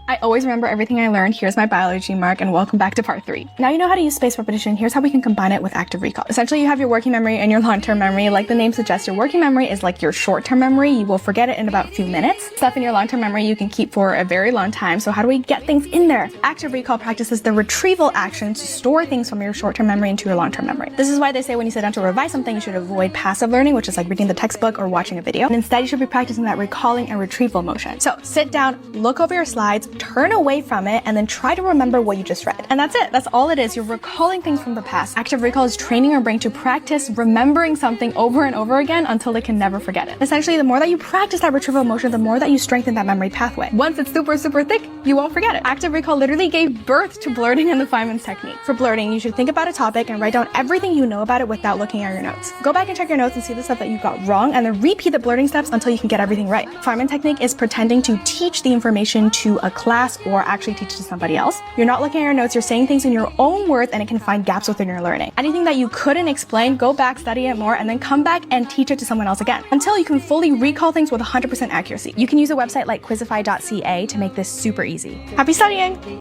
I always remember everything I learned. Here's my biology mark, and welcome back to part 3. Now you know how to use spaced repetition. Here's how we can combine it with active recall. Essentially, you have your working memory and your long-term memory. Like the name suggests, your working memory is like your short-term memory. You will forget it in about a few minutes. Stuff in your long-term memory you can keep for a very long time. So how do we get things in there? Active recall practices the retrieval action to store things from your short-term memory into your long-term memory. This is why they say when you sit down to revise something, you should avoid passive learning, which is like reading the textbook or watching a video. And instead, you should be practicing that recalling and retrieval motion. So sit down, look over your slides, turn away from it, and then try to remember what you just read. And that's it. That's all it is. You're recalling things from the past. Active recall is training your brain to practice remembering something over and over again until it can never forget it. Essentially, the more that you practice that retrieval motion, the more that you strengthen that memory pathway. Once it's super, super thick, you won't forget it. Active recall literally gave birth to blurting and the Feynman's technique. For blurting, you should think about a topic and write down everything you know about it without looking at your notes. Go back and check your notes and see the stuff that you got wrong, and then repeat the blurting steps until you can get everything right. Feynman technique is pretending to teach the information to a class or actually teach it to somebody else. You're not looking at your notes, you're saying things in your own words, and it can find gaps within your learning. Anything that you couldn't explain, go back, study it more, and then come back and teach it to someone else again until you can fully recall things with 100% accuracy. You can use a website like quizify.ca to make this super easy. Happy studying!